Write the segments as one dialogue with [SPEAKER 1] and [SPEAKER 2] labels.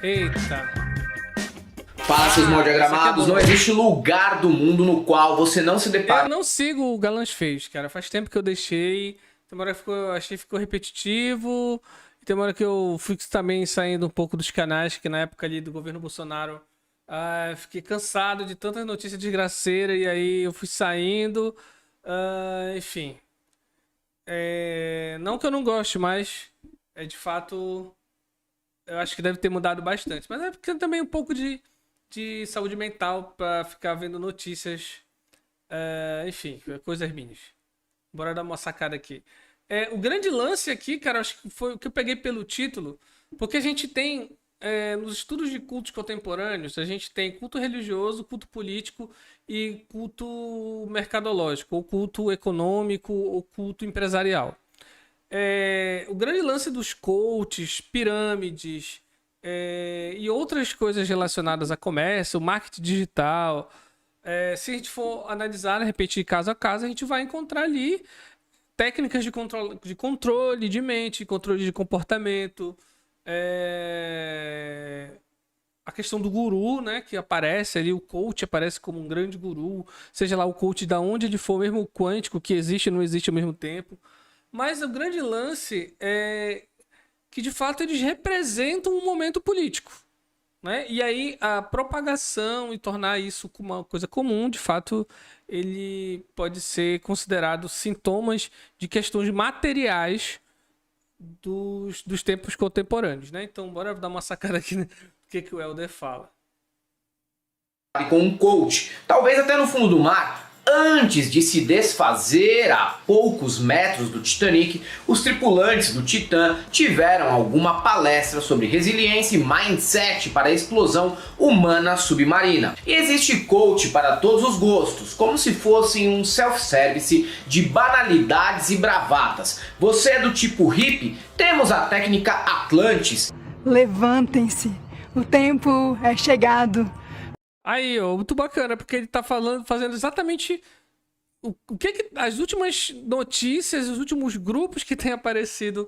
[SPEAKER 1] Eita.
[SPEAKER 2] Fala, seus mal diagramados, não existe lugar do mundo no qual você não se
[SPEAKER 1] Eu
[SPEAKER 2] depara.
[SPEAKER 1] não sigo o Galãs Feios, cara. Faz tempo que eu deixei. Tem uma hora que achei que ficou repetitivo. E tem uma hora que eu fui também saindo um pouco dos canais, que na época ali do governo Bolsonaro, fiquei cansado de tanta notícia desgraceira. E aí eu fui saindo. Enfim. Não que eu não goste, mas de fato eu acho que deve ter mudado bastante. Mas é porque também um pouco de saúde mental pra ficar vendo notícias. Enfim, coisas minhas. Bora dar uma sacada aqui. O grande lance aqui, cara, acho que foi o que eu peguei pelo título, porque a gente tem, nos estudos de cultos contemporâneos, a gente tem culto religioso, culto político e culto mercadológico, ou culto econômico, ou culto empresarial. O grande lance dos coaches, pirâmides, e outras coisas relacionadas a comércio, marketing digital. Se a gente for analisar, repetir caso a caso, a gente vai encontrar ali técnicas de controle de mente, controle de comportamento, a questão do guru, né, que aparece ali, o coach aparece como um grande guru, seja lá o coach da onde ele for, mesmo o quântico, que existe e não existe ao mesmo tempo. Mas o grande lance é que, de fato, eles representam um momento político, né? E aí a propagação e tornar isso uma coisa comum, de fato, ele pode ser considerado sintomas de questões materiais dos tempos contemporâneos, né? Então, bora dar uma sacada aqui no que o Helder fala.
[SPEAKER 2] Com um coach, talvez até no fundo do mar, antes de se desfazer a poucos metros do Titanic, os tripulantes do Titã tiveram alguma palestra sobre resiliência e mindset para a explosão humana submarina. E existe coach para todos os gostos, como se fosse um self-service de banalidades e bravatas. Você é do tipo hippie? Temos a técnica Atlantis.
[SPEAKER 3] Levantem-se, o tempo é chegado.
[SPEAKER 1] Aí, ó, muito bacana, porque ele tá fazendo exatamente o que as últimas notícias, os últimos grupos que têm aparecido,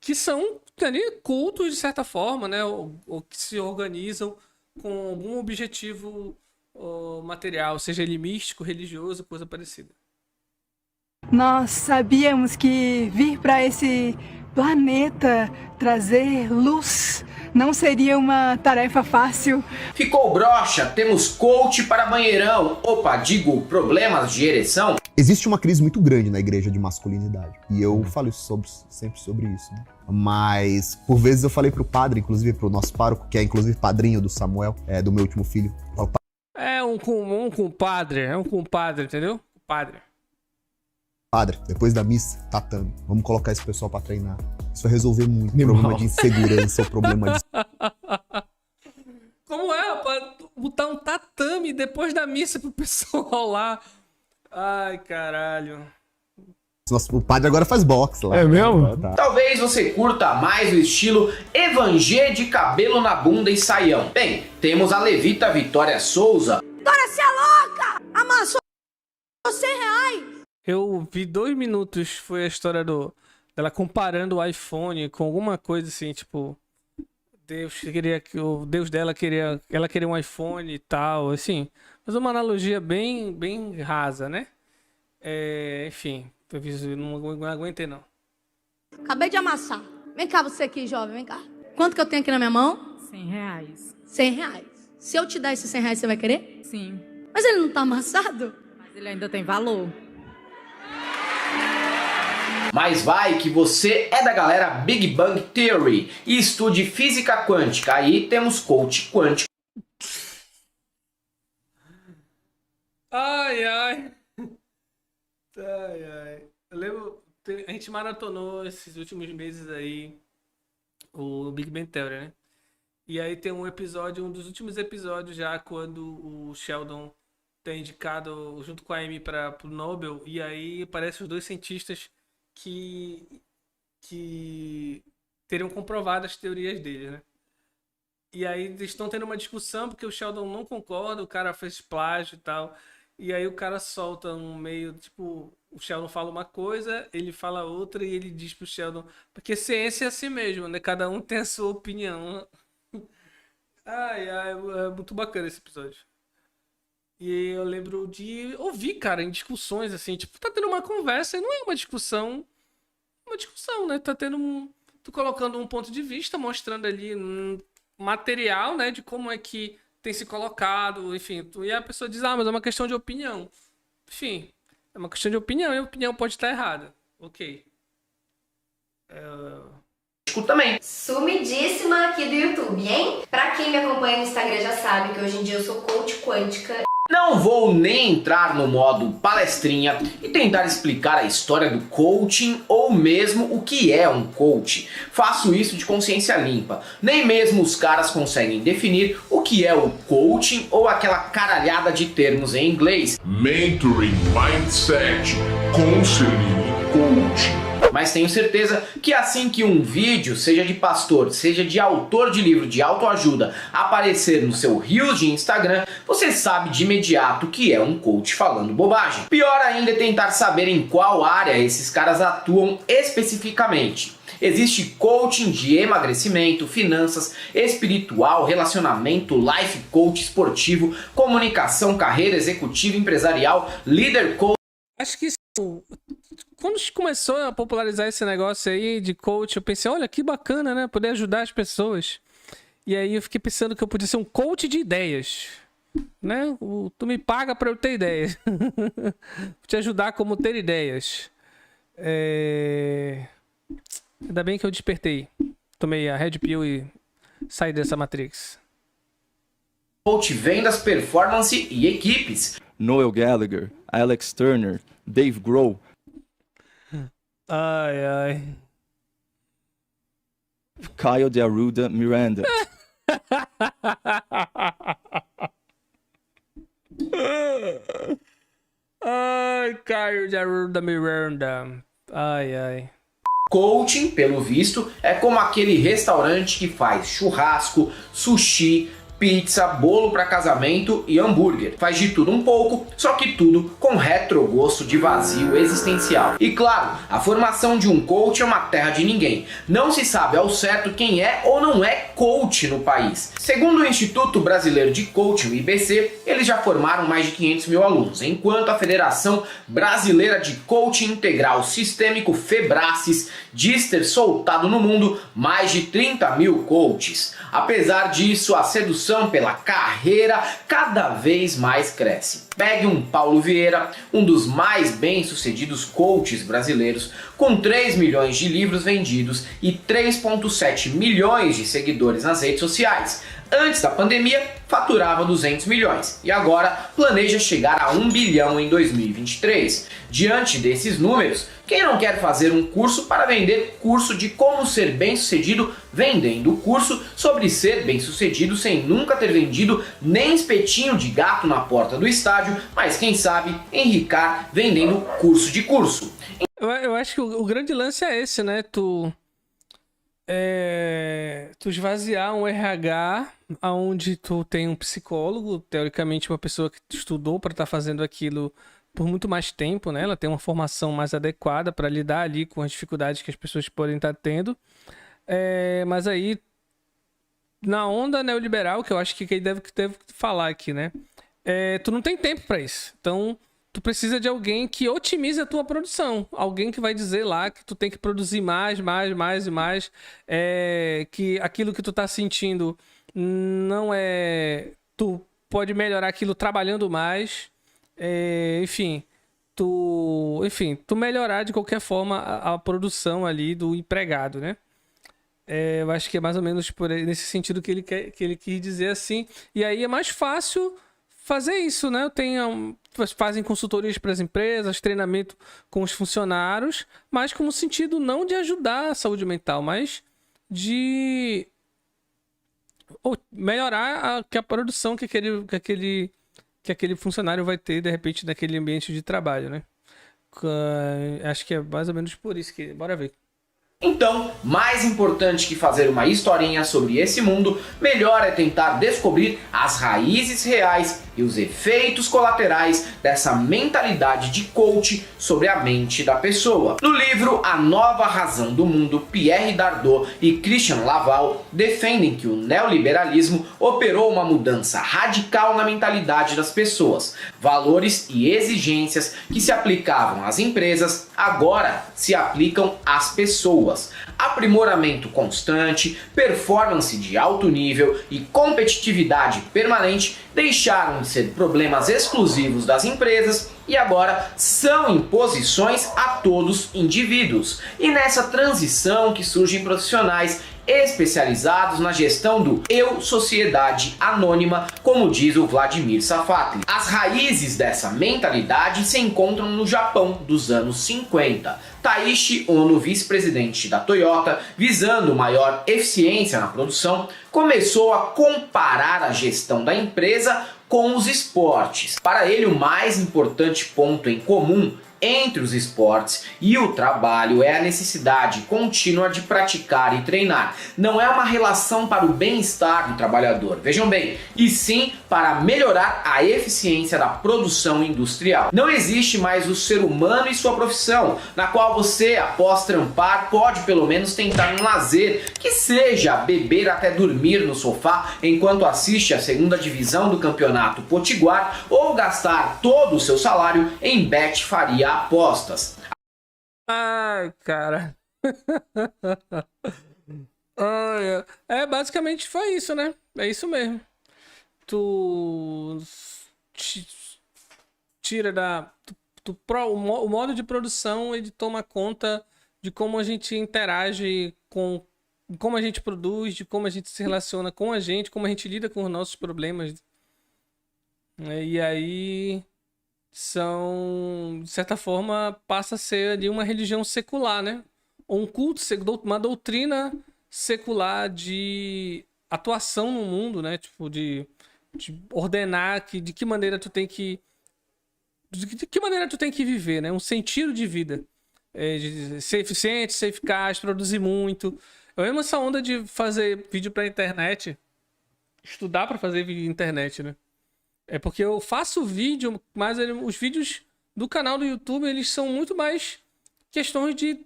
[SPEAKER 1] que são ali, cultos de certa forma, né? Ou que se organizam com algum objetivo material, seja ele místico, religioso, coisa parecida.
[SPEAKER 3] Nós sabíamos que vir para esse planeta trazer luz não seria uma tarefa fácil.
[SPEAKER 2] Ficou broxa? Temos coach para banheirão. Opa, digo, problemas de ereção?
[SPEAKER 4] Existe uma crise muito grande na igreja de masculinidade. E eu falo sempre sobre isso, né? Mas, por vezes, eu falei pro padre, inclusive pro nosso pároco, que é inclusive padrinho do Samuel, do meu último filho.
[SPEAKER 1] Um compadre, entendeu? Padre.
[SPEAKER 4] Padre, depois da missa, tatame. Vamos colocar esse pessoal pra treinar. Isso vai resolver muito problema de insegurança, o problema de...
[SPEAKER 1] Como é, rapaz? Botar um tatame depois da missa pro pessoal lá. Ai, caralho.
[SPEAKER 4] Nosso, o padre agora faz boxe lá.
[SPEAKER 5] É mesmo?
[SPEAKER 4] Tá.
[SPEAKER 2] Talvez você curta mais o estilo Evangê de cabelo na bunda e saião. Bem, temos a levita Vitória Souza.
[SPEAKER 6] Vitória, você é louca! Amassou R$100.
[SPEAKER 1] Eu vi 2 minutos, foi a história dela comparando o iPhone com alguma coisa assim, tipo, o Deus dela queria, ela queria um iPhone e tal, assim, mas uma analogia bem rasa, né? Enfim, eu não aguentei não.
[SPEAKER 6] Acabei de amassar. Vem cá você aqui, jovem, vem cá. Quanto que eu tenho aqui na minha mão?
[SPEAKER 7] R$100.
[SPEAKER 6] R$100. Se eu te dar esses R$100, você vai querer?
[SPEAKER 7] Sim,
[SPEAKER 6] Mas ele não tá amassado?
[SPEAKER 7] mas ele ainda tem valor.
[SPEAKER 2] Mas vai que você é da galera Big Bang Theory e estude física quântica. Aí temos coach quântico.
[SPEAKER 1] Ai, ai. Ai, ai. Eu lembro, a gente maratonou esses últimos meses aí o Big Bang Theory, né? E aí tem um episódio, um dos últimos episódios já, quando o Sheldon tem indicado junto com a Amy para o Nobel, e aí aparecem os 2 cientistas que teriam comprovado as teorias dele, né? E aí eles estão tendo uma discussão porque o Sheldon não concorda, o cara fez plágio e tal. E aí o cara solta um meio, tipo, o Sheldon fala uma coisa, ele fala outra e ele diz pro Sheldon. Porque ciência é assim mesmo, né? Cada um tem a sua opinião. Ai, ai, é muito bacana esse episódio. E eu lembro de ouvir, cara, em discussões assim, tipo, tá tendo uma conversa e não é uma discussão, né? Tá tendo tu colocando um ponto de vista, mostrando ali um material, né, de como é que tem se colocado, enfim, e a pessoa diz, mas é uma questão de opinião. Enfim, é uma questão de opinião e a opinião pode estar errada. Ok.
[SPEAKER 2] Também.
[SPEAKER 5] Sumidíssima aqui do YouTube, hein? Pra quem me acompanha no Instagram já sabe que hoje em dia eu sou coach quântica.
[SPEAKER 2] Não vou nem entrar no modo palestrinha e tentar explicar a história do coaching ou mesmo o que é um coach. Faço isso de consciência limpa. Nem mesmo os caras conseguem definir o que é o coaching ou aquela caralhada de termos em inglês.
[SPEAKER 7] Mentoring, Mindset, Counseling e Coaching.
[SPEAKER 2] Mas tenho certeza que assim que um vídeo, seja de pastor, seja de autor de livro de autoajuda, aparecer no seu Reels de Instagram, você sabe de imediato que é um coach falando bobagem. Pior ainda é tentar saber em qual área esses caras atuam especificamente. Existe coaching de emagrecimento, finanças, espiritual, relacionamento, life coach esportivo, comunicação, carreira executiva, empresarial, líder coach.
[SPEAKER 1] Acho que quando começou a popularizar esse negócio aí de coach, eu pensei, olha que bacana, né? Poder ajudar as pessoas. E aí eu fiquei pensando que eu podia ser um coach de ideias, né? Tu me paga pra eu ter ideias. Vou te ajudar como ter ideias. Ainda bem que eu despertei. Tomei a Red Pill e saí dessa Matrix.
[SPEAKER 2] Coach, vendas, performance e equipes.
[SPEAKER 8] Noel Gallagher, Alex Turner, Dave Grohl.
[SPEAKER 1] Ai, ai.
[SPEAKER 8] Caio de Arruda Miranda.
[SPEAKER 1] Ai, Caio de Arruda Miranda. Ai, ai.
[SPEAKER 2] Coaching, pelo visto, é como aquele restaurante que faz churrasco, sushi, pizza, bolo para casamento e hambúrguer. Faz de tudo um pouco, só que tudo com retrogosto de vazio existencial. E claro, a formação de um coach é uma terra de ninguém. Não se sabe ao certo quem é ou não é coach no país. Segundo o Instituto Brasileiro de Coaching, o IBC, eles já formaram mais de 500 mil alunos, enquanto a Federação Brasileira de Coaching Integral Sistêmico, Febracis, diz ter soltado no mundo mais de 30 mil coaches. Apesar disso, a sedução pela carreira cada vez mais cresce. Pegue um Paulo Vieira, um dos mais bem-sucedidos coaches brasileiros, com 3 milhões de livros vendidos e 3,7 milhões de seguidores nas redes sociais. Antes da pandemia, faturava 200 milhões e agora planeja chegar a 1 bilhão em 2023. Diante desses números, quem não quer fazer um curso para vender curso de como ser bem-sucedido vendendo o curso sobre ser bem-sucedido sem nunca ter vendido nem espetinho de gato na porta do estádio, mas quem sabe enricar vendendo curso de curso.
[SPEAKER 1] Eu acho que o grande lance é esse, né? Tu esvaziar um RH onde tu tem um psicólogo, teoricamente uma pessoa que estudou para estar fazendo aquilo por muito mais tempo, né? Ela tem uma formação mais adequada para lidar ali com as dificuldades que as pessoas podem estar tendo. Mas aí, na onda neoliberal, que eu acho que deve falar aqui, né? Tu não tem tempo para isso. Então, tu precisa de alguém que otimize a tua produção. Alguém que vai dizer lá que tu tem que produzir mais e mais. Que aquilo que tu tá sentindo não é... Tu pode melhorar aquilo trabalhando mais. Tu melhorar de qualquer forma a produção ali do empregado, né? Eu acho que é mais ou menos nesse sentido que ele quis dizer assim. E aí é mais fácil fazer isso, né? Fazem consultorias para as empresas, treinamento com os funcionários, mas com o sentido não de ajudar a saúde mental, mas de melhorar a produção que aquele funcionário vai ter, de repente, naquele ambiente de trabalho, né? Acho que é mais ou menos por isso que... Bora ver.
[SPEAKER 2] Então, mais importante que fazer uma historinha sobre esse mundo, melhor é tentar descobrir as raízes reais e os efeitos colaterais dessa mentalidade de coach sobre a mente da pessoa. No livro A Nova Razão do Mundo, Pierre Dardot e Christian Laval defendem que o neoliberalismo operou uma mudança radical na mentalidade das pessoas. Valores e exigências que se aplicavam às empresas agora se aplicam às pessoas. Aprimoramento constante, performance de alto nível e competitividade permanente deixaram de ser problemas exclusivos das empresas e agora são imposições a todos os indivíduos. E nessa transição que surgem profissionais especializados na gestão do eu sociedade anônima, como diz o Vladimir Safatli. As raízes dessa mentalidade se encontram no Japão dos anos 50. Taishi Ono, vice-presidente da Toyota, visando maior eficiência na produção, começou a comparar a gestão da empresa com os esportes. Para ele, o mais importante ponto em comum entre os esportes e o trabalho é a necessidade contínua de praticar e treinar. Não é uma relação para o bem-estar do trabalhador, vejam bem, e sim para melhorar a eficiência da produção industrial. Não existe mais o ser humano e sua profissão, na qual você, após trampar, pode pelo menos tentar um lazer, que seja beber até dormir no sofá enquanto assiste a segunda divisão do campeonato potiguar ou gastar todo o seu salário em bet faria apostas.
[SPEAKER 1] Ai, cara. Ai, basicamente foi isso, né? É isso mesmo. Tu tira o modo de produção, ele toma conta de como a gente interage com como a gente produz, de como a gente se relaciona com a gente, como a gente lida com os nossos problemas. E aí de certa forma, passa a ser ali uma religião secular, né? Ou um culto, uma doutrina secular de atuação no mundo, né? Tipo, de ordenar de que maneira tu tem que viver, né? Um sentido de vida. De ser eficiente, ser eficaz, produzir muito. Eu amo essa onda de fazer vídeo pra internet, estudar pra fazer vídeo na internet, né? É porque eu faço vídeo, mas os vídeos do canal do YouTube, eles são muito mais questões de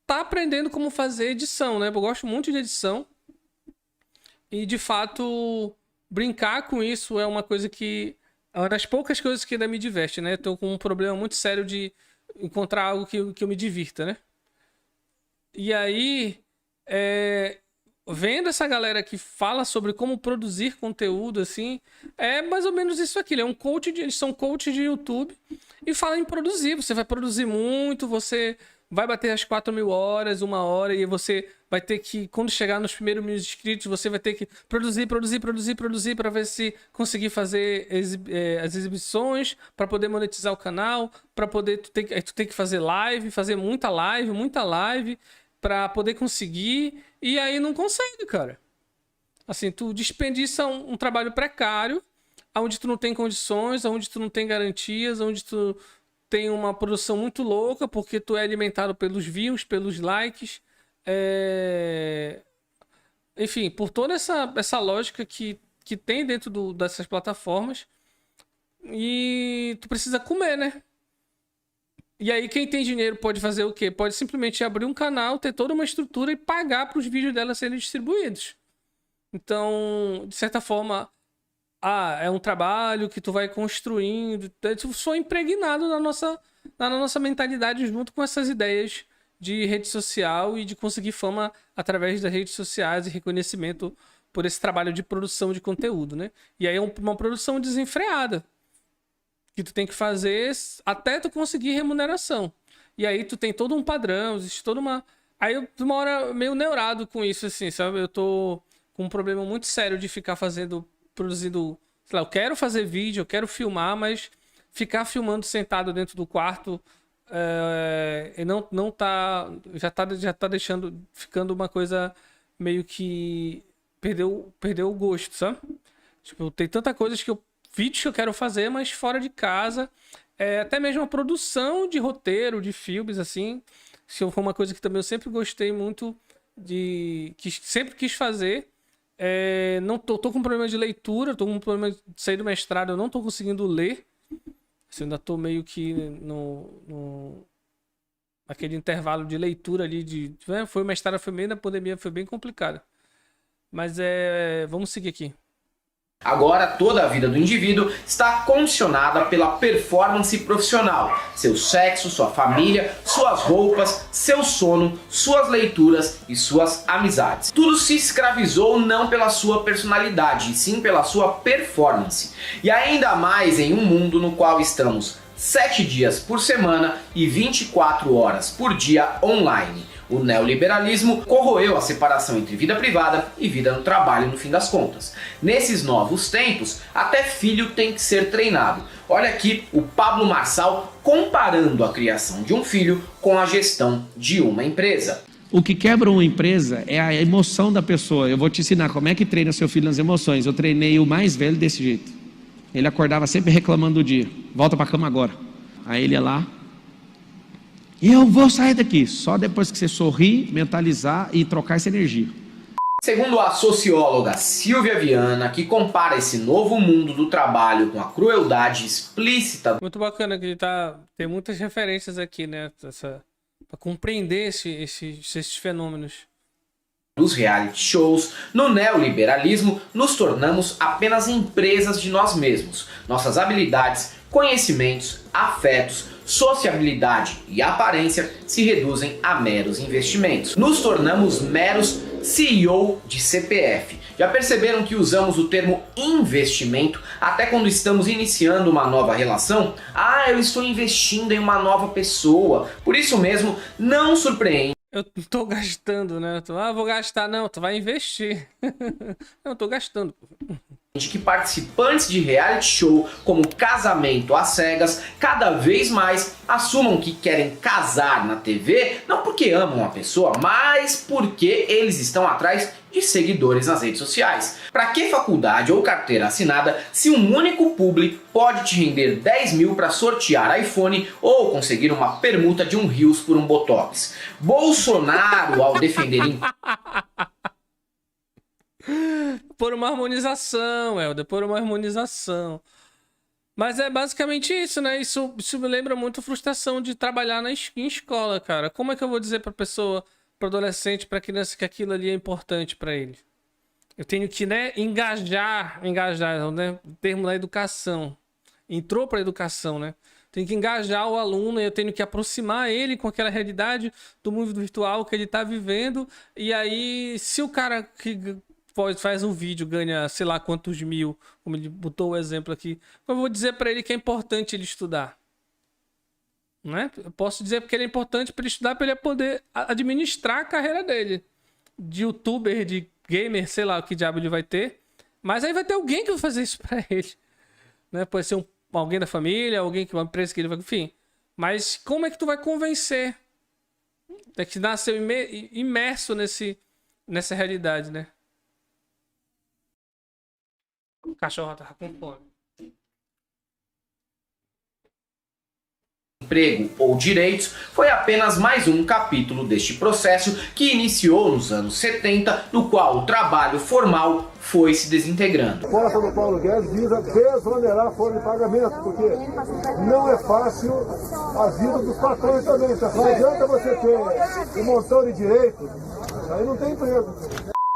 [SPEAKER 1] tá aprendendo como fazer edição, né? Eu gosto muito de edição. E, de fato, brincar com isso é uma coisa que... É uma das poucas coisas que ainda me diverte, né? Eu tô com um problema muito sério de encontrar algo que eu me divirta, né? E aí... Vendo essa galera que fala sobre como produzir conteúdo, assim, é mais ou menos isso aqui. Eles são coaches de YouTube e falam em produzir. Você vai produzir muito, você vai bater as 4.000 horas, 1 hora, e você vai ter que, quando chegar nos primeiros 1.000 inscritos, você vai ter que produzir para ver se conseguir fazer as exibições, para poder monetizar o canal, para poder... Tu tem que fazer live, fazer muita live, pra poder conseguir, e aí não consegue, cara. Assim, tu desperdiça um trabalho precário, onde tu não tem condições, onde tu não tem garantias, onde tu tem uma produção muito louca, porque tu é alimentado pelos views, pelos likes, enfim, por toda essa lógica que tem dentro dessas plataformas, e tu precisa comer, né? E aí quem tem dinheiro pode fazer o quê? Pode simplesmente abrir um canal, ter toda uma estrutura e pagar para os vídeos dela serem distribuídos. Então, de certa forma, é um trabalho que tu vai construindo. Tu sou impregnado na nossa mentalidade junto com essas ideias de rede social e de conseguir fama através das redes sociais e reconhecimento por esse trabalho de produção de conteúdo, né? E aí é uma produção desenfreada que tu tem que fazer até tu conseguir remuneração. E aí tu tem todo um padrão, existe toda uma... Aí eu, uma hora, meio neurado com isso, assim, sabe? Eu tô com um problema muito sério de ficar produzindo... Sei lá, eu quero fazer vídeo, eu quero filmar, mas ficar filmando sentado dentro do quarto não tá... Já tá deixando... Ficando uma coisa meio que... Perdeu o gosto, sabe? Tipo, tem tanta coisa vídeos que eu quero fazer, mas fora de casa. Até mesmo a produção de roteiro, de filmes, assim, Isso foi uma coisa que também eu sempre gostei muito que sempre quis fazer. Não tô com problema de leitura, tô com problema de sair do mestrado, eu não tô conseguindo ler. Assim, eu ainda tô meio que naquele intervalo de leitura ali. Foi o mestrado, foi meio na pandemia, foi bem complicado. Mas vamos seguir aqui.
[SPEAKER 2] Agora, toda a vida do indivíduo está condicionada pela performance profissional. Seu sexo, sua família, suas roupas, seu sono, suas leituras e suas amizades. Tudo se escravizou não pela sua personalidade, e sim pela sua performance. E ainda mais em um mundo no qual estamos 7 dias por semana e 24 horas por dia online. O neoliberalismo corroeu a separação entre vida privada e vida no trabalho no fim das contas. Nesses novos tempos, até filho tem que ser treinado. Olha aqui o Pablo Marçal comparando a criação de um filho com a gestão de uma empresa.
[SPEAKER 9] O que quebra uma empresa é a emoção da pessoa. Eu vou te ensinar como é que treina seu filho nas emoções. Eu treinei o mais velho desse jeito. Ele acordava sempre reclamando do dia. Volta pra cama agora. Aí ele ia lá. Eu vou sair daqui. Só depois que você sorrir, mentalizar e trocar essa energia.
[SPEAKER 2] Segundo a socióloga Silvia Viana, que compara esse novo mundo do trabalho com a crueldade explícita.
[SPEAKER 1] Muito bacana que tem muitas referências aqui, né? Para compreender esses fenômenos.
[SPEAKER 2] Dos reality shows, no neoliberalismo, nos tornamos apenas empresas de nós mesmos. Nossas habilidades, conhecimentos, afetos, sociabilidade e aparência se reduzem a meros investimentos. Nos tornamos meros CEO de CPF. Já perceberam que usamos o termo investimento até quando estamos iniciando uma nova relação? Eu estou investindo em uma nova pessoa. Por isso mesmo, não surpreende.
[SPEAKER 1] Eu tô gastando, né? Vou gastar. Não, tu vai investir. Eu tô gastando.
[SPEAKER 2] De que participantes de reality show como Casamento às Cegas cada vez mais assumam que querem casar na TV, não porque amam a pessoa, mas porque eles estão atrás de seguidores nas redes sociais. Para que faculdade ou carteira assinada se um único publi pode te render 10 mil para sortear iPhone ou conseguir uma permuta de um rios por um Botox? Bolsonaro, ao defender...
[SPEAKER 1] Por uma harmonização, Helder, por uma harmonização. Mas é basicamente isso, né? Isso me lembra muito a frustração de trabalhar em escola, cara. Como é que eu vou dizer pra pessoa, pro adolescente, pra criança que aquilo ali é importante pra ele? Eu tenho que, né, engajar, né? O termo da educação. Entrou pra educação, né? Tenho que engajar o aluno e eu tenho que aproximar ele com aquela realidade do mundo virtual que ele tá vivendo. E aí, se o cara que faz um vídeo, ganha sei lá quantos mil, como ele botou o exemplo aqui, eu vou dizer para ele que é importante ele estudar. Né? Eu posso dizer porque ele é importante para ele estudar, para ele poder administrar a carreira dele. De youtuber, de gamer, sei lá o que diabo ele vai ter. Mas aí vai ter alguém que vai fazer isso para ele. Né? Pode ser alguém da família, alguém que uma empresa que ele vai... Enfim. Mas como é que tu vai convencer? É que nasceu imerso nessa realidade, né? O cachorro tava com fome.
[SPEAKER 2] Emprego ou direitos foi apenas mais um capítulo deste processo que iniciou nos anos 70, no qual o trabalho formal foi se desintegrando.
[SPEAKER 10] A proposta do Paulo Guedes visa desonerar a folha de pagamento, porque não é fácil a vida dos patrões também. Não adianta você ter um montão de direitos, aí não tem emprego.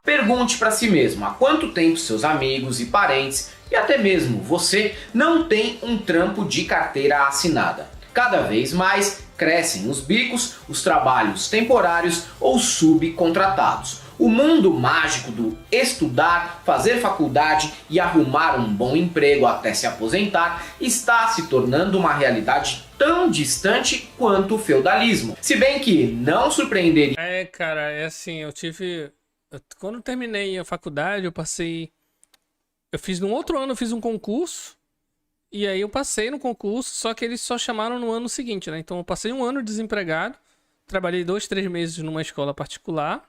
[SPEAKER 2] Pergunte para si mesmo há quanto tempo seus amigos e parentes, e até mesmo você, não tem um trampo de carteira assinada. Cada vez mais crescem os bicos, os trabalhos temporários ou subcontratados. O mundo mágico do estudar, fazer faculdade e arrumar um bom emprego até se aposentar está se tornando uma realidade tão distante quanto o feudalismo. Se bem que não surpreenderia...
[SPEAKER 1] Cara, é assim, quando eu terminei a faculdade, no outro ano eu fiz um concurso, e aí eu passei no concurso, só que eles só chamaram no ano seguinte, né? Então eu passei um ano desempregado, trabalhei 2-3 meses numa escola particular,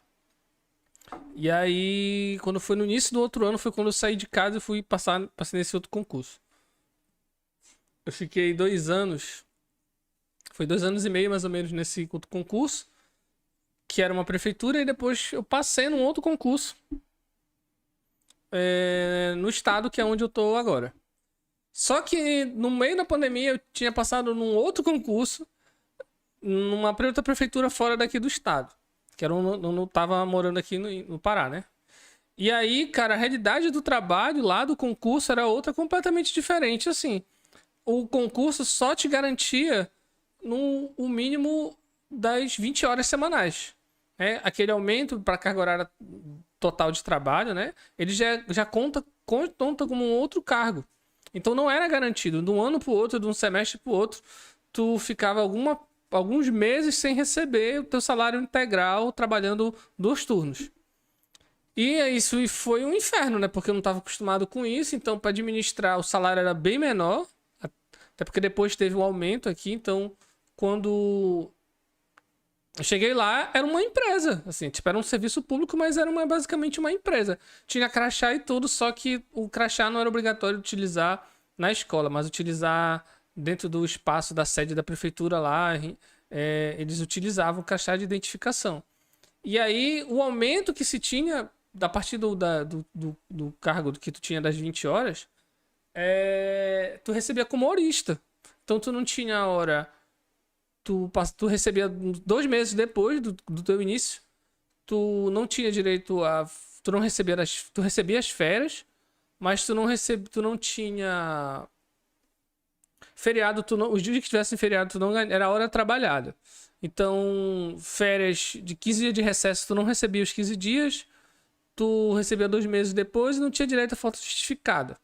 [SPEAKER 1] e aí quando foi no início do outro ano, foi quando eu saí de casa e passei nesse outro concurso. Eu fiquei 2 anos, foi 2 anos e meio mais ou menos nesse outro concurso, que era uma prefeitura, e depois eu passei num outro concurso no estado, que é onde eu tô agora. Só que no meio da pandemia eu tinha passado num outro concurso, numa outra prefeitura fora daqui do estado, que era eu não tava morando aqui no Pará, né? E aí, cara, a realidade do trabalho lá do concurso era outra completamente diferente, assim. O concurso só te garantia o mínimo das 20 horas semanais. Né? Aquele aumento para carga horária total de trabalho, né? Ele já conta como um outro cargo. Então não era garantido. De um ano para o outro, de um semestre para o outro, tu ficava alguns meses sem receber o teu salário integral trabalhando 2 turnos. E isso foi um inferno, né? Porque eu não estava acostumado com isso. Então, para administrar, o salário era bem menor. Até porque depois teve um aumento aqui. Então, quando eu cheguei lá, era uma empresa. Assim, tipo, era um serviço público, mas era basicamente uma empresa. Tinha crachá e tudo, só que o crachá não era obrigatório utilizar na escola, mas utilizar dentro do espaço da sede da prefeitura lá. Eles utilizavam o crachá de identificação. E aí, o aumento que se tinha a partir do cargo que tu tinha das 20 horas, tu recebia como horista. Então, tu não tinha hora... Tu recebia 2 meses depois do teu início, tu não tinha direito a... Tu recebia as férias, mas tu não tinha... Feriado, os dias que tivessem feriado, tu não ganhava, era hora trabalhada. Então, férias de 15 dias de recesso, tu não recebia os 15 dias, tu recebia 2 meses depois e não tinha direito a falta justificada.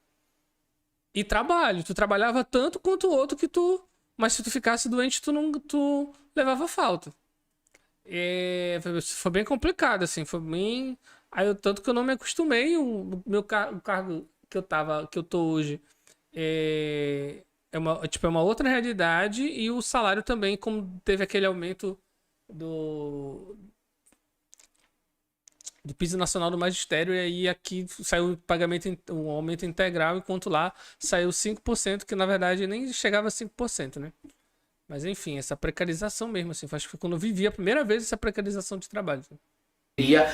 [SPEAKER 1] E trabalho, tu trabalhava tanto quanto o outro que tu... Mas se tu ficasse doente, tu levava falta. Foi bem complicado, assim, foi bem... Tanto que eu não me acostumei, o cargo que eu tô hoje é uma outra realidade, e o salário também, como teve aquele aumento do piso nacional do magistério, e aí aqui saiu o aumento integral, enquanto lá saiu 5%, que na verdade nem chegava a 5%, né? Mas enfim, essa precarização mesmo, assim, acho que foi quando eu vivi a primeira vez essa precarização de trabalho.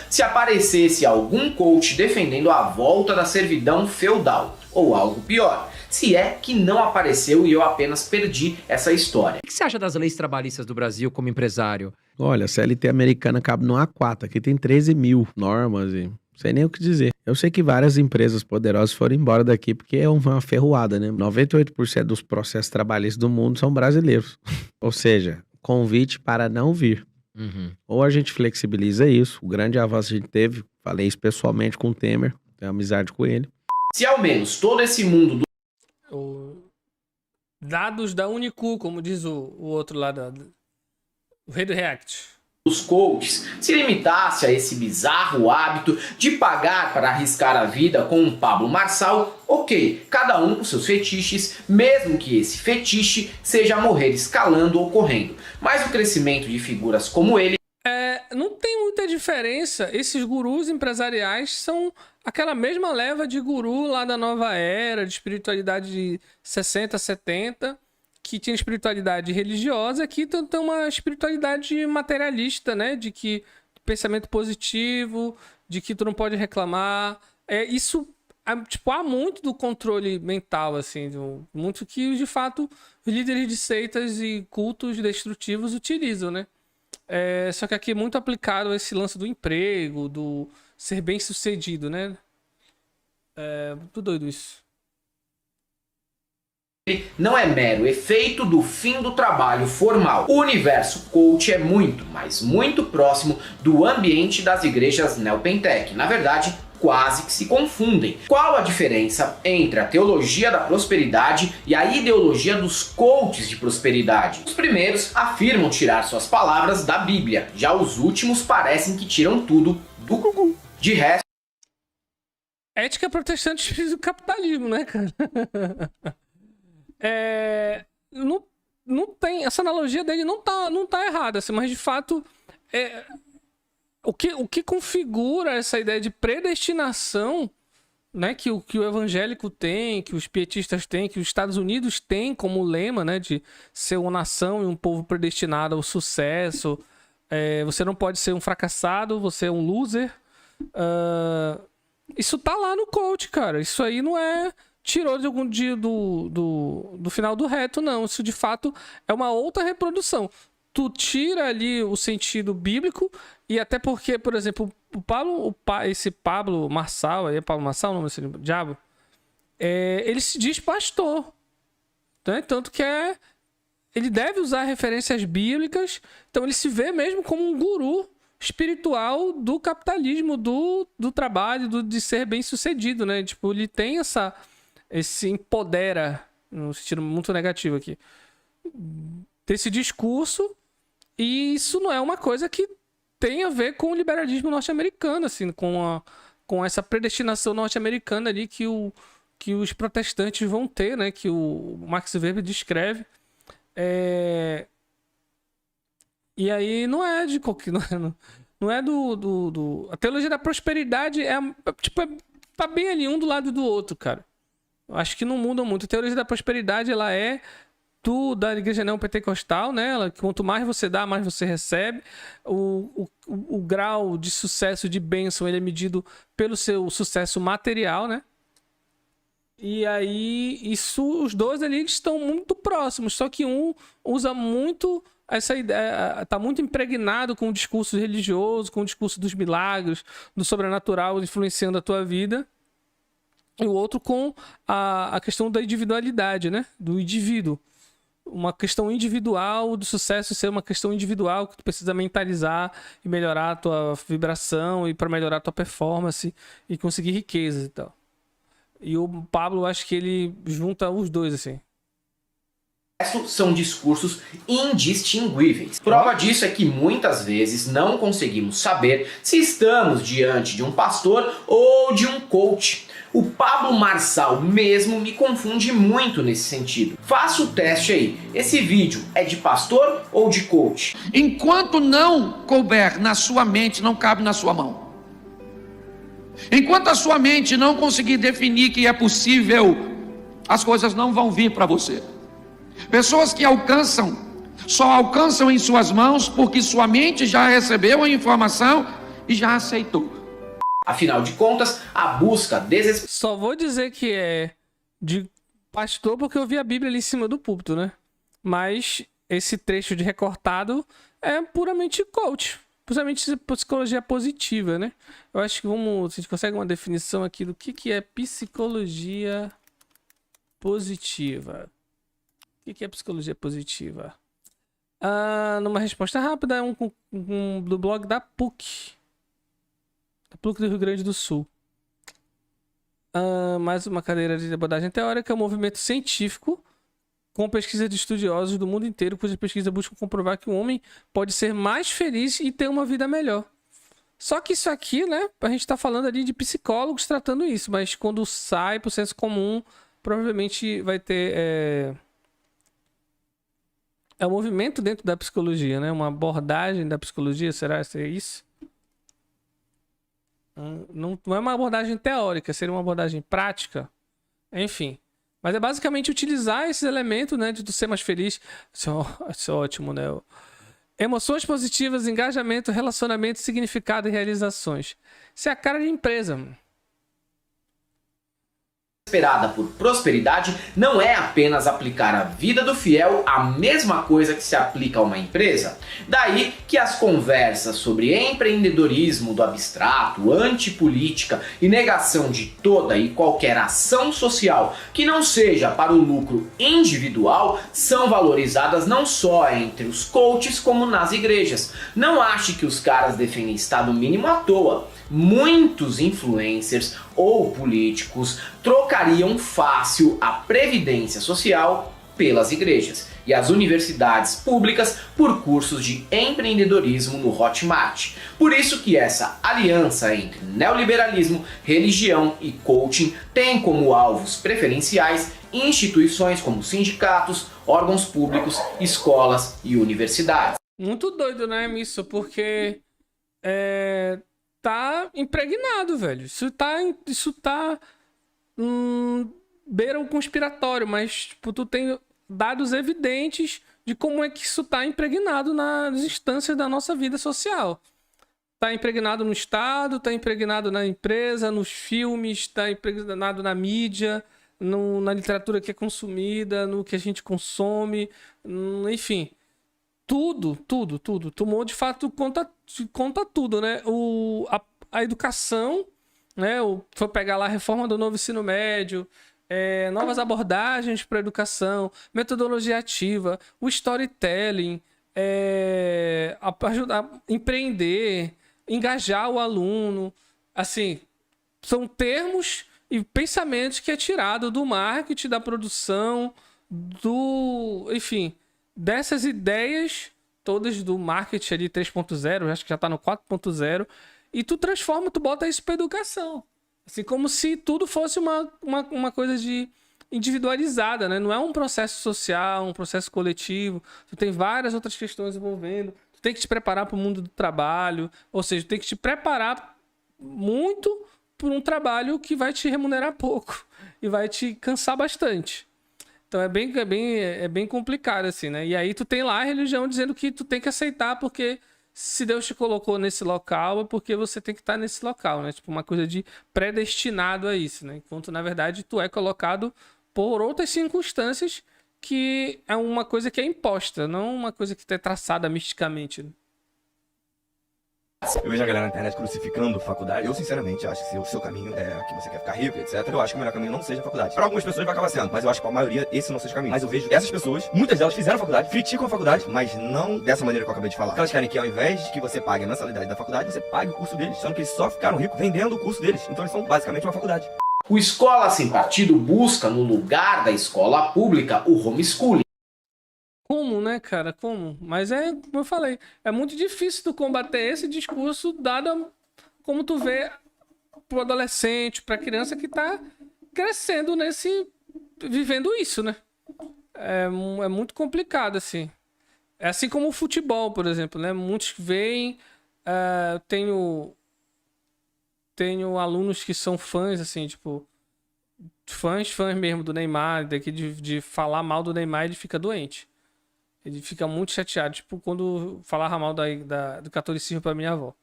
[SPEAKER 2] Se aparecesse algum coach defendendo a volta da servidão feudal, ou algo pior, se é que não apareceu e eu apenas perdi essa história.
[SPEAKER 11] O que você acha das leis trabalhistas do Brasil como empresário?
[SPEAKER 9] Olha, a CLT americana cabe no A4, aqui tem 13 mil normas e não sei nem o que dizer. Eu sei que várias empresas poderosas foram embora daqui porque é uma ferroada, né? 98% dos processos trabalhistas do mundo são brasileiros. Ou seja, convite para não vir. Ou a gente flexibiliza isso, o grande avanço que a gente teve, falei isso pessoalmente com o Temer, tenho amizade com ele.
[SPEAKER 2] Se ao menos todo esse mundo
[SPEAKER 1] dados da Unicu, como diz o outro lá, o rei do React,
[SPEAKER 2] os coaches se limitasse a esse bizarro hábito de pagar para arriscar a vida com um Pablo Marçal, ok, cada um com seus fetiches, mesmo que esse fetiche seja morrer escalando ou correndo. Mas o crescimento de figuras como ele...
[SPEAKER 1] não tem muita diferença. Esses gurus empresariais são aquela mesma leva de guru lá da nova era, de espiritualidade de 60, 70... que tinha espiritualidade religiosa, aqui tem uma espiritualidade materialista, né? De que pensamento positivo, de que tu não pode reclamar. Isso, tipo, há muito do controle mental, assim, muito que, de fato, os líderes de seitas e cultos destrutivos utilizam, né? Só que aqui é muito aplicado esse lance do emprego, do ser bem-sucedido, né? Muito doido isso.
[SPEAKER 2] Não é mero efeito do fim do trabalho formal. O universo coach é muito, mas muito próximo do ambiente das igrejas neopentec. Na verdade, quase que se confundem. Qual a diferença entre a teologia da prosperidade e a ideologia dos coaches de prosperidade? Os primeiros afirmam tirar suas palavras da Bíblia, já os últimos parecem que tiram tudo do Google. De resto...
[SPEAKER 1] Ética protestante do capitalismo, né, cara? Não tem, essa analogia dele não tá errada, assim, mas de fato o que configura essa ideia de predestinação, né, que o evangélico tem, que os pietistas têm, que os Estados Unidos têm como lema, né, de ser uma nação e um povo predestinado ao sucesso, Você não pode ser um fracassado, você é um loser. Isso tá lá no coach, cara. Isso aí não é... Tirou de algum dia do final do reto, não. Isso, de fato, é uma outra reprodução. Tu tira ali o sentido bíblico, e até porque, por exemplo, esse Pablo Marçal, aí é Pablo Marçal o nome desse diabo? Ele se diz pastor. Né? Tanto que ele deve usar referências bíblicas, então ele se vê mesmo como um guru espiritual do capitalismo, do trabalho, de ser bem sucedido, né? Tipo, ele tem esse empodera, no sentido muito negativo aqui, desse discurso, e isso não é uma coisa que tem a ver com o liberalismo norte-americano, assim, com essa predestinação norte-americana ali que os protestantes vão ter, né? Que o Max Weber descreve. E aí não é de qualquer... Não é a teologia da prosperidade tá bem ali um do lado do outro, cara. Eu acho que não muda muito. A teologia da prosperidade, ela é da igreja neopentecostal, né? Quanto mais você dá, mais você recebe. O grau de sucesso, de bênção, ele é medido pelo seu sucesso material, né? E aí, os dois ali estão muito próximos, só que um usa muito essa ideia, tá muito impregnado com o discurso religioso, com o discurso dos milagres, do sobrenatural influenciando a tua vida, e o outro com a questão da individualidade, né? Do indivíduo. Uma questão individual do sucesso ser uma questão individual que tu precisa mentalizar e melhorar a tua vibração e para melhorar a tua performance e conseguir riqueza e tal. E o Pablo, acho que ele junta os dois, assim.
[SPEAKER 2] São discursos indistinguíveis. Prova disso é que muitas vezes não conseguimos saber se estamos diante de um pastor ou de um coach. O Pablo Marçal mesmo me confunde muito nesse sentido. Faça o teste aí. Esse vídeo é de pastor ou de coach?
[SPEAKER 12] Enquanto não couber na sua mente, não cabe na sua mão. Enquanto a sua mente não conseguir definir que é possível, as coisas não vão vir para você. Pessoas que só alcançam em suas mãos porque sua mente já recebeu a informação e já aceitou.
[SPEAKER 2] Afinal de contas, a busca desesperada...
[SPEAKER 1] Só vou dizer que é de pastor porque eu vi a Bíblia ali em cima do púlpito, né? Mas esse trecho de recortado é puramente coach. Principalmente psicologia positiva, né? Eu acho que a gente consegue uma definição aqui do que é psicologia positiva. O que é psicologia positiva? Numa resposta rápida, do blog da PUC. Da PUC do Rio Grande do Sul. Mais uma cadeira de abordagem teórica, é um movimento científico com pesquisa de estudiosos do mundo inteiro, cuja pesquisa busca comprovar que o homem pode ser mais feliz e ter uma vida melhor. Só que isso aqui, né, a gente tá falando ali de psicólogos tratando isso, mas quando sai pro senso comum, provavelmente vai ter... É um movimento dentro da psicologia, né? Uma abordagem da psicologia, será que é isso? Não é uma abordagem teórica, seria uma abordagem prática. Enfim. Mas é basicamente utilizar esses elementos, né? De tu ser mais feliz. Isso é ótimo, né? Emoções positivas, engajamento, relacionamento, significado e realizações. Isso é a cara de empresa, mano.
[SPEAKER 2] Esperada por prosperidade não é apenas aplicar à vida do fiel a mesma coisa que se aplica a uma empresa. Daí que as conversas sobre empreendedorismo do abstrato, antipolítica e negação de toda e qualquer ação social que não seja para o lucro individual são valorizadas não só entre os coaches como nas igrejas. Não ache que os caras defendem Estado mínimo à toa. Muitos influencers ou políticos trocariam fácil a previdência social pelas igrejas e as universidades públicas por cursos de empreendedorismo no Hotmart. Por isso que essa aliança entre neoliberalismo, religião e coaching tem como alvos preferenciais instituições como sindicatos, órgãos públicos, escolas e universidades.
[SPEAKER 1] Muito doido, né, isso? Porque tá impregnado, velho. Isso tá beira o conspiratório, mas tipo, tu tem dados evidentes de como é que isso está impregnado nas instâncias da nossa vida social. Está impregnado no Estado, está impregnado na empresa, nos filmes, está impregnado na mídia, na literatura que é consumida, no que a gente consome, enfim. Tudo. Tomou, de fato, conta tudo, né? A educação, né? Foi pegar lá a reforma do novo ensino médio, novas abordagens para a educação, metodologia ativa, o storytelling, ajudar a empreender, engajar o aluno. Assim, são termos e pensamentos que é tirado do marketing, da produção, enfim, dessas ideias todas do marketing ali 3.0, acho que já está no 4.0, e tu transforma, tu bota isso para educação. Assim, como se tudo fosse uma coisa individualizada, né? Não é um processo social, um processo coletivo. Tu tem várias outras questões envolvendo. Tu tem que te preparar para o mundo do trabalho. Ou seja, tu tem que te preparar muito por um trabalho que vai te remunerar pouco e vai te cansar bastante. Então é bem complicado, assim, né? E aí tu tem lá a religião dizendo que tu tem que aceitar porque se Deus te colocou nesse local é porque você tem que estar nesse local, né? Tipo, uma coisa de predestinado a isso, né? Enquanto, na verdade, tu é colocado por outras circunstâncias que é uma coisa que é imposta, não uma coisa que é traçada misticamente, né?
[SPEAKER 13] Eu vejo a galera na internet crucificando faculdade. Eu, sinceramente, acho que se o seu caminho é que você quer ficar rico, etc., eu acho que o melhor caminho não seja a faculdade. Para algumas pessoas vai acabar sendo, mas eu acho que para a maioria esse não seja o caminho. Mas eu vejo essas pessoas, muitas delas fizeram faculdade, criticam a faculdade, mas não dessa maneira que eu acabei de falar. Porque elas querem que ao invés de que você pague a mensalidade da faculdade, você pague o curso deles. Sendo que eles só ficaram ricos vendendo o curso deles. Então eles são basicamente uma faculdade.
[SPEAKER 2] O Escola Sem Partido busca, no lugar da escola pública, o homeschooling.
[SPEAKER 1] Como, né, cara? Como? Mas como eu falei, é muito difícil tu combater esse discurso dado como tu vê pro adolescente, pra criança que tá crescendo vivendo isso, né? É muito complicado, assim. É assim como o futebol, por exemplo, né? Muitos veem, tenho alunos que são fãs, assim, tipo, fãs mesmo do Neymar, daqui de falar mal do Neymar, ele fica doente. Ele fica muito chateado, tipo quando falava mal do catolicismo pra minha avó.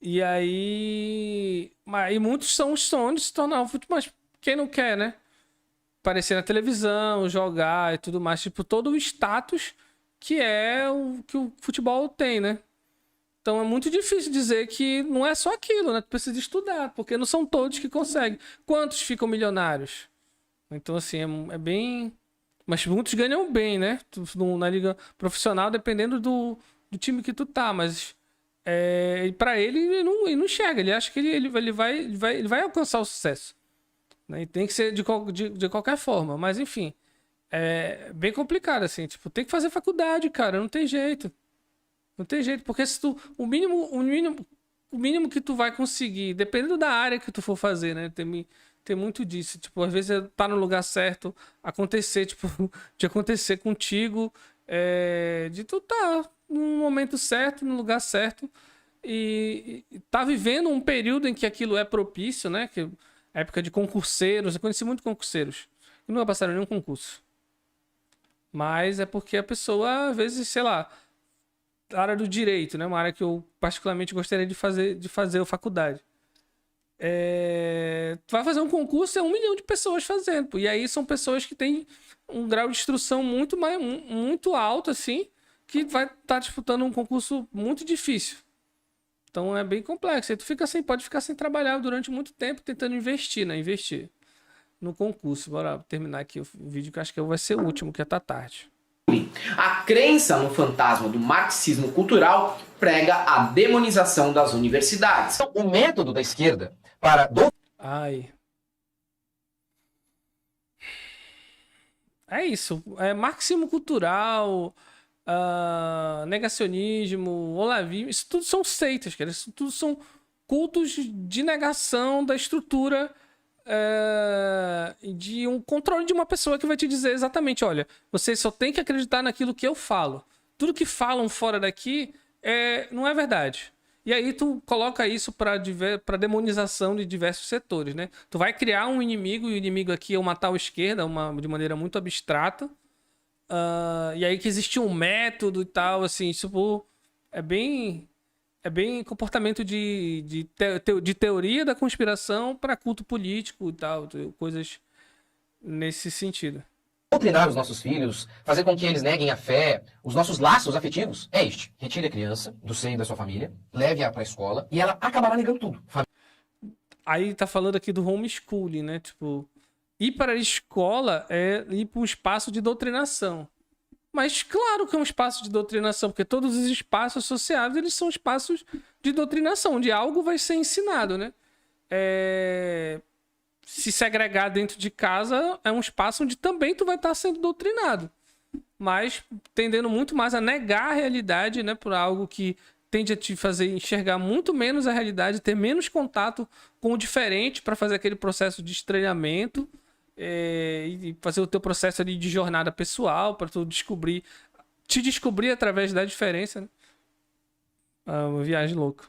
[SPEAKER 1] E aí... E muitos são os sonhos de se tornar um futebol, mas quem não quer, né? Aparecer na televisão, jogar e tudo mais. Tipo, todo o status que o futebol tem, né? Então é muito difícil dizer que não é só aquilo, né? Tu precisa estudar, porque não são todos que conseguem. Quantos ficam milionários? Então, assim, é bem... Mas muitos ganham bem, né? Na liga profissional, dependendo do time que tu tá. Mas pra ele não enxerga. Ele acha que ele vai alcançar o sucesso. Né? E tem que ser de qualquer forma. Mas, enfim, é bem complicado, assim. Tipo, tem que fazer faculdade, cara. Não tem jeito. Não tem jeito. Porque se o mínimo que tu vai conseguir, dependendo da área que tu for fazer, né? Tem muito disso, tipo, às vezes tá no lugar certo, de acontecer contigo, de tu tá no momento certo, no lugar certo, e tá vivendo um período em que aquilo é propício, né, que é época de concurseiros, eu conheci muito concurseiros, que nunca passaram nenhum concurso, mas é porque a pessoa, às vezes, sei lá, a área do direito, né, uma área que eu particularmente gostaria de fazer a faculdade. Tu vai fazer um concurso, é 1 milhão de pessoas fazendo. E aí são pessoas que têm um grau de instrução muito alto, assim, que vai estar disputando um concurso muito difícil. Então é bem complexo. Aí tu pode ficar sem trabalhar durante muito tempo tentando investir no concurso. Bora terminar aqui o vídeo, que acho que vai ser o último, que tá tarde.
[SPEAKER 2] A crença no fantasma do marxismo cultural prega a demonização das universidades. O método da esquerda para...
[SPEAKER 1] É isso. Marxismo cultural, negacionismo, olavismo, isso tudo são seitas, cara. Isso tudo são cultos de negação da estrutura, de um controle de uma pessoa que vai te dizer exatamente, olha, você só tem que acreditar naquilo que eu falo. Tudo que falam fora daqui não é verdade. E aí tu coloca isso para demonização de diversos setores, né? Tu vai criar um inimigo, e o inimigo aqui é uma tal esquerda, de maneira muito abstrata, E aí que existia um método e tal, assim, tipo, é bem comportamento de teoria da conspiração para culto político e tal, coisas nesse sentido.
[SPEAKER 14] Doutrinar os nossos filhos, fazer com que eles neguem a fé, os nossos laços afetivos, é este. Retire a criança do seio da sua família, leve-a para a escola e ela acabará negando tudo.
[SPEAKER 1] Aí tá falando aqui do homeschooling, né? Tipo, ir para a escola é ir para um espaço de doutrinação. Mas claro que é um espaço de doutrinação, porque todos os espaços associados, eles são espaços de doutrinação, onde algo vai ser ensinado, né? Se segregar dentro de casa é um espaço onde também tu vai estar sendo doutrinado. Mas tendendo muito mais a negar a realidade, né? Por algo que tende a te fazer enxergar muito menos a realidade, ter menos contato com o diferente para fazer aquele processo de estranhamento e fazer o teu processo ali de jornada pessoal para tu te descobrir através da diferença, né? Uma viagem louca.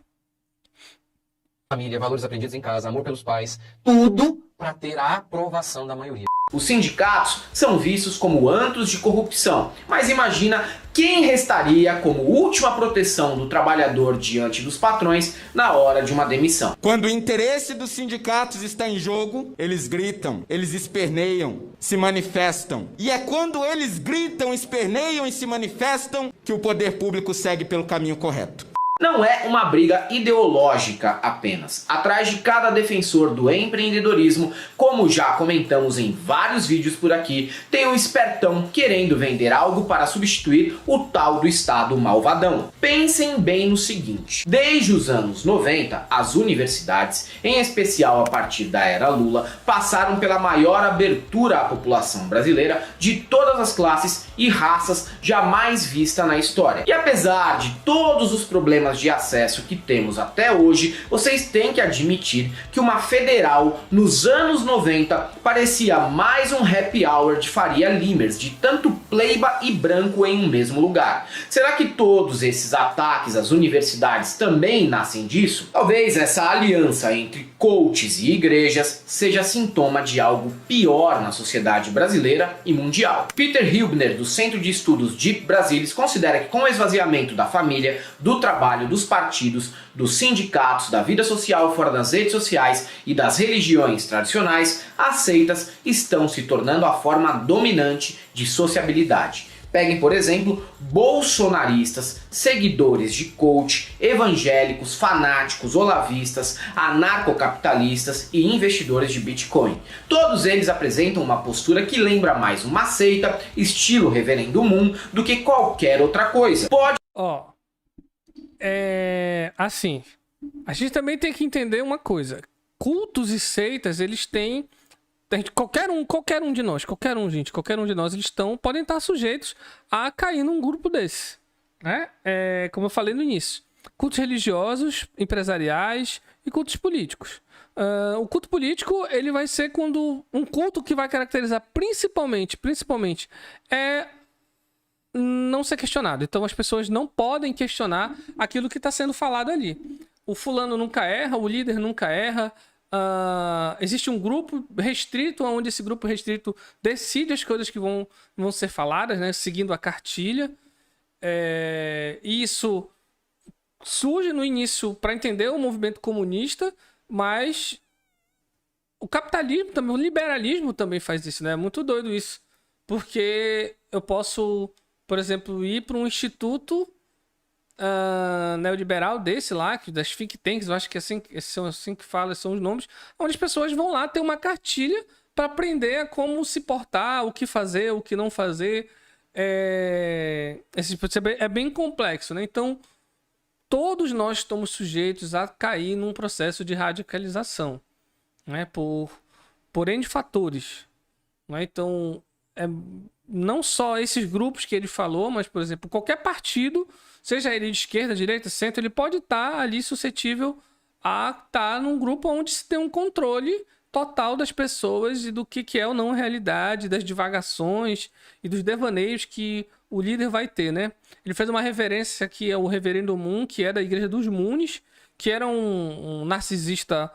[SPEAKER 14] Família, valores aprendidos em casa, amor pelos pais, tudo para ter a aprovação da maioria.
[SPEAKER 2] Os sindicatos são vistos como antros de corrupção, mas imagina quem restaria como última proteção do trabalhador diante dos patrões na hora de uma demissão.
[SPEAKER 15] Quando o interesse dos sindicatos está em jogo, eles gritam, eles esperneiam, se manifestam. E é quando eles gritam, esperneiam e se manifestam que o poder público segue pelo caminho correto.
[SPEAKER 2] Não é uma briga ideológica apenas. Atrás de cada defensor do empreendedorismo, como já comentamos em vários vídeos por aqui, tem um espertão querendo vender algo para substituir o tal do Estado malvadão. Pensem bem no seguinte: desde os anos 90, as universidades, em especial a partir da era Lula, passaram pela maior abertura à população brasileira de todas as classes e raças jamais vista na história. E apesar de todos os problemas de acesso que temos até hoje, vocês têm que admitir que uma federal nos anos 90 parecia mais um happy hour de Faria Limers, de tanto pleiba e branco em um mesmo lugar. Será que todos esses ataques às universidades também nascem disso? Talvez essa aliança entre coaches e igrejas seja sintoma de algo pior na sociedade brasileira e mundial. Peter Hübner, do Centro de Estudos Deep Brasilis, considera que com o esvaziamento da família, do trabalho, dos partidos, dos sindicatos, da vida social fora das redes sociais e das religiões tradicionais, as seitas estão se tornando a forma dominante de sociabilidade. Peguem, por exemplo, bolsonaristas, seguidores de coach, evangélicos, fanáticos, olavistas, anarcocapitalistas e investidores de Bitcoin. Todos eles apresentam uma postura que lembra mais uma seita, estilo Reverendo Moon, do que qualquer outra coisa.
[SPEAKER 1] Assim, a gente também tem que entender uma coisa. Cultos e seitas, eles têm... Qualquer um de nós, eles podem estar sujeitos a cair num grupo desse, né? Como eu falei no início, cultos religiosos, empresariais e cultos políticos. O culto político, ele vai ser quando um culto que vai caracterizar principalmente é não ser questionado. Então as pessoas não podem questionar aquilo que está sendo falado ali. O fulano nunca erra, o líder nunca erra. Existe um grupo restrito, onde esse grupo restrito decide as coisas que vão ser faladas, né, seguindo a cartilha. Isso surge no início para entender o movimento comunista, mas o capitalismo também, o liberalismo também faz isso, né? É muito doido isso, porque eu posso, por exemplo, ir para um instituto neoliberal desse lá, das think tanks, eu acho que assim que fala, são os nomes, onde as pessoas vão lá ter uma cartilha para aprender a como se portar, o que fazer, o que não fazer. É bem complexo, né? Então, todos nós estamos sujeitos a cair num processo de radicalização, né? Por N fatores, né? Então, não só esses grupos que ele falou, mas, por exemplo, qualquer partido, seja ele de esquerda, direita, centro, ele pode estar ali suscetível a estar num grupo onde se tem um controle total das pessoas e do que é ou não realidade, das divagações e dos devaneios que o líder vai ter, né? Ele fez uma referência aqui ao Reverendo Moon, que é da Igreja dos Moons, que era um narcisista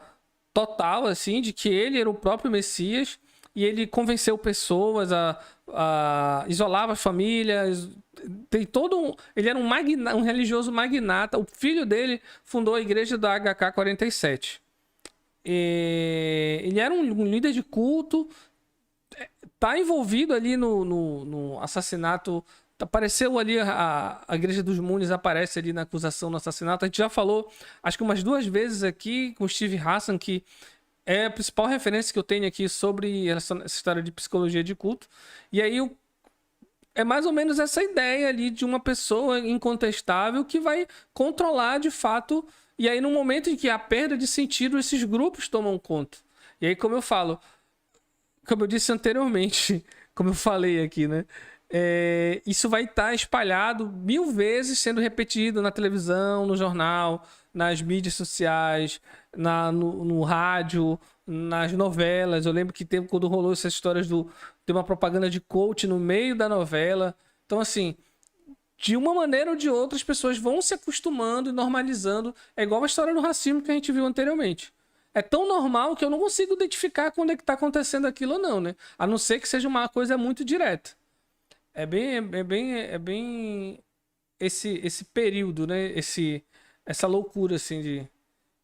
[SPEAKER 1] total, assim, de que ele era o próprio Messias. e ele convenceu pessoas a isolar as famílias. Tem todo ele era um religioso magnata. O filho dele fundou a igreja da HK47. Ele era um líder de culto, tá envolvido ali no assassinato. Apareceu ali, a igreja dos Muniz aparece ali na acusação do assassinato. A gente já falou, acho que umas 2 vezes aqui com o Steve Hassan, que é a principal referência que eu tenho aqui sobre essa história de psicologia de culto. E aí é mais ou menos essa ideia ali de uma pessoa incontestável que vai controlar de fato. E aí no momento em que há perda de sentido, esses grupos tomam conta. E aí, como eu disse anteriormente, como eu falei aqui, né? Isso vai estar espalhado 1000 vezes, sendo repetido na televisão, no jornal, nas mídias sociais, no rádio, nas novelas. Eu lembro que quando rolou essas histórias tem uma propaganda de coach no meio da novela. Então, assim, de uma maneira ou de outra, as pessoas vão se acostumando e normalizando. É igual a história do racismo que a gente viu anteriormente. É tão normal que eu não consigo identificar quando é que está acontecendo aquilo ou não, né? A não ser que seja uma coisa muito direta. É bem esse período, né? Essa loucura, assim,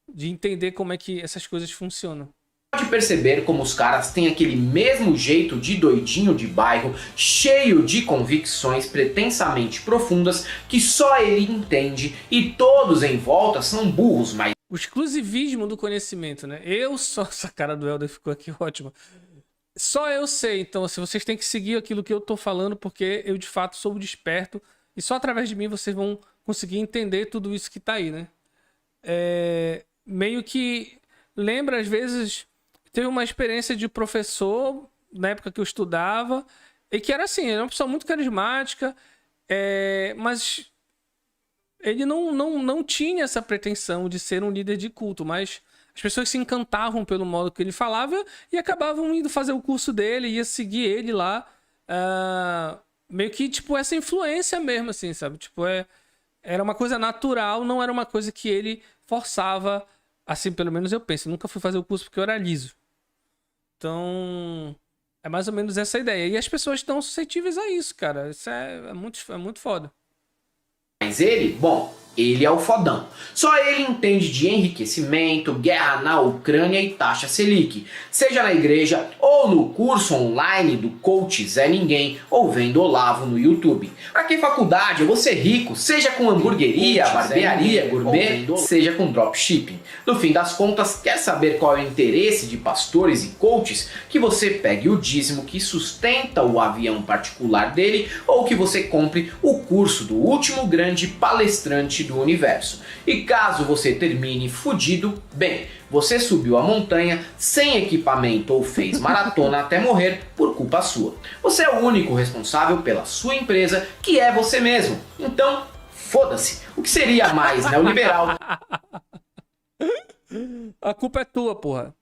[SPEAKER 1] de entender como é que essas coisas funcionam.
[SPEAKER 2] Pode perceber como os caras têm aquele mesmo jeito de doidinho de bairro, cheio de convicções pretensamente profundas que só ele entende e todos em volta são burros, mas...
[SPEAKER 1] O exclusivismo do conhecimento, né? Essa cara do Helder ficou aqui ótima. Só eu sei, então, assim, vocês têm que seguir aquilo que eu tô falando, porque eu de fato sou desperto e só através de mim vocês vão conseguir entender tudo isso que tá aí, né? Meio que lembra, às vezes, teve uma experiência de professor na época que eu estudava, e que era assim, ele era uma pessoa muito carismática, mas ele não tinha essa pretensão de ser um líder de culto, mas as pessoas se encantavam pelo modo que ele falava e acabavam indo fazer o curso dele, ia seguir ele lá, meio que, tipo, essa influência mesmo, assim, sabe? Tipo, era uma coisa natural, não era uma coisa que ele forçava, assim, pelo menos eu penso. Eu nunca fui fazer o curso porque eu era liso. Então, é mais ou menos essa ideia. E as pessoas estão suscetíveis a isso, cara. Isso é muito foda.
[SPEAKER 2] Mas ele, bom, ele é o fodão. Só ele entende de enriquecimento, guerra na Ucrânia e taxa Selic. Seja na igreja ou no curso online do Coach Zé Ninguém ou vendo Olavo no YouTube. Pra que faculdade? Eu vou ser rico, seja com hamburgueria, barbearia, gourmet, seja com dropshipping. No fim das contas, quer saber qual é o interesse de pastores e coaches? Que você pegue o dízimo que sustenta o avião particular dele ou que você compre o curso do último grande palestrante do universo. E caso você termine fudido, bem, você subiu a montanha sem equipamento ou fez maratona até morrer por culpa sua. Você é o único responsável pela sua empresa, que é você mesmo. Então, foda-se. O que seria mais neoliberal?
[SPEAKER 1] A culpa é tua, porra.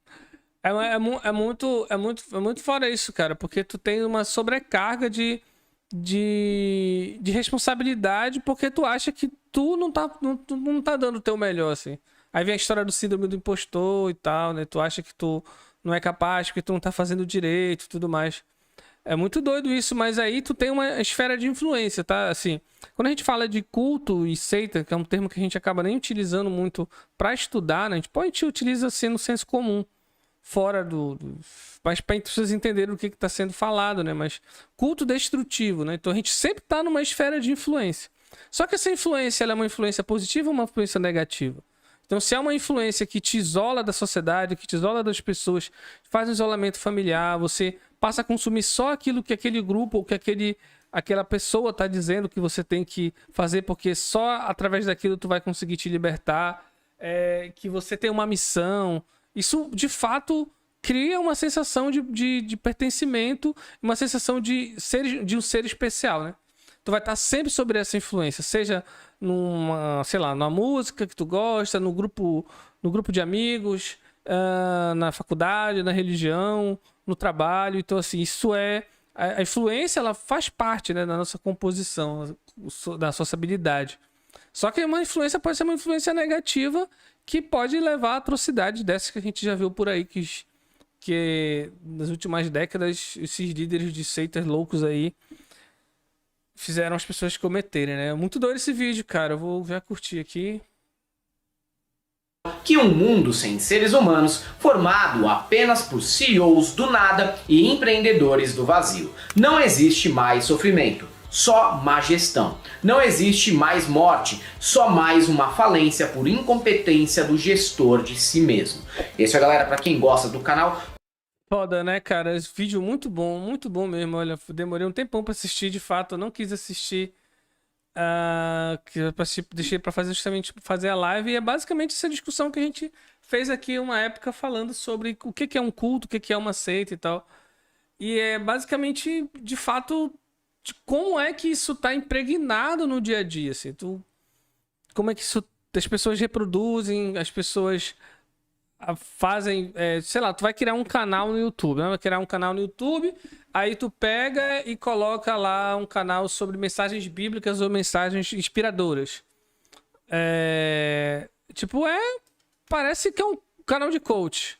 [SPEAKER 1] É muito fora isso, cara, porque tu tem uma sobrecarga de responsabilidade, porque tu acha que tu não tá dando o teu melhor, assim. Aí vem a história do síndrome do impostor e tal, né? Tu acha que tu não é capaz, porque tu não tá fazendo direito e tudo mais. É muito doido isso, mas aí tu tem uma esfera de influência, tá? Assim, quando a gente fala de culto e seita, que é um termo que a gente acaba nem utilizando muito pra estudar, né? A gente utiliza assim no senso comum, fora mas para vocês entenderem o que está sendo falado, né? Mas culto destrutivo, né? Então a gente sempre está numa esfera de influência. Só que essa influência, ela é uma influência positiva ou uma influência negativa? Então, se é uma influência que te isola da sociedade, que te isola das pessoas, faz um isolamento familiar, você passa a consumir só aquilo que aquele grupo ou que aquela pessoa está dizendo que você tem que fazer, porque só através daquilo tu vai conseguir te libertar, que você tem uma missão. Isso, de fato, cria uma sensação de pertencimento, uma sensação de um ser especial, né? Tu vai estar sempre sobre essa influência, seja numa música que tu gosta, no grupo de amigos, na faculdade, na religião, no trabalho. Então, assim, isso a influência, ela faz parte, né, da nossa composição, da sociabilidade. Só que uma influência pode ser uma influência negativa que pode levar a atrocidades dessas que a gente já viu por aí, que que nas últimas décadas esses líderes de seitas loucos aí fizeram as pessoas cometerem, né? Muito doido esse vídeo, cara. Eu vou já curtir aqui.
[SPEAKER 2] Que um mundo sem seres humanos, formado apenas por CEOs do nada e empreendedores do vazio. Não existe mais sofrimento, só má gestão. Não existe mais morte, só mais uma falência por incompetência do gestor de si mesmo. Isso é, galera, para quem gosta do canal.
[SPEAKER 1] Foda, né, cara? Esse vídeo muito bom mesmo. Olha, demorei um tempão pra assistir, de fato. Eu não quis assistir. Que eu deixei pra fazer justamente fazer a live. E é basicamente essa discussão que a gente fez aqui uma época falando sobre o que é um culto, o que é uma seita e tal. E é basicamente, de fato, de como é que isso tá impregnado no dia a dia, assim. Como é que isso, as pessoas reproduzem, as pessoas fazem, sei lá, tu vai criar um canal no YouTube, né? Vai criar um canal no YouTube, aí tu pega e coloca lá um canal sobre mensagens bíblicas ou mensagens inspiradoras. Parece que é um canal de coach,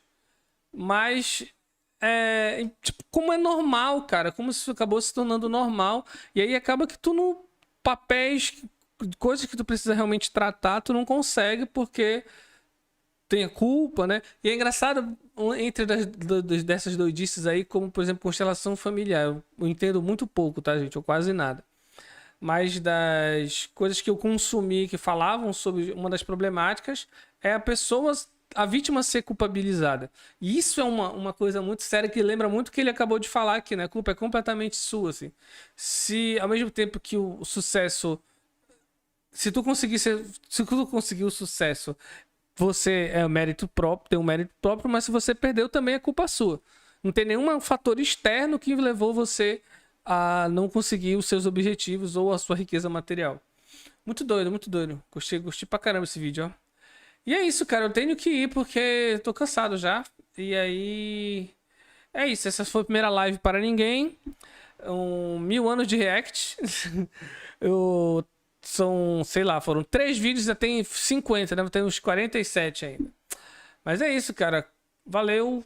[SPEAKER 1] mas tipo, como é normal, cara, como isso acabou se tornando normal, e aí acaba que tu no papéis, coisas que tu precisa realmente tratar, tu não consegue porque tem a culpa, né? E é engraçado, entre dessas doidices aí, como, por exemplo, constelação familiar. Eu entendo muito pouco, tá, gente? Ou quase nada. Mas das coisas que eu consumi, que falavam sobre uma das problemáticas, é a vítima ser culpabilizada. E isso é uma coisa muito séria, que lembra muito o que ele acabou de falar aqui, né? A culpa é completamente sua, assim. Se, ao mesmo tempo que o sucesso... Se tu conseguir o sucesso... Você é mérito próprio, tem um mérito próprio, mas se você perdeu, também é culpa sua. Não tem nenhum fator externo que levou você a não conseguir os seus objetivos ou a sua riqueza material. Muito doido, muito doido. Gostei pra caramba esse vídeo, ó. E é isso, cara. Eu tenho que ir porque tô cansado já. E aí... É isso. Essa foi a primeira live para ninguém. 1000 anos de react. São, sei lá, foram 3 vídeos, já tem 50, né? Tem uns 47 ainda. Mas é isso, cara. Valeu.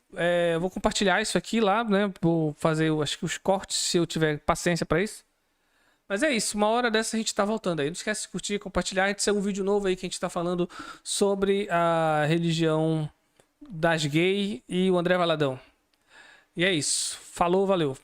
[SPEAKER 1] Eu vou compartilhar isso aqui lá, né? Vou fazer, acho que os cortes, se eu tiver paciência pra isso. Mas é isso. Uma hora dessa a gente tá voltando aí. Não esquece de curtir, compartilhar. A gente tem um vídeo novo aí que a gente tá falando sobre a religião das gays e o André Valadão. E é isso. Falou, valeu.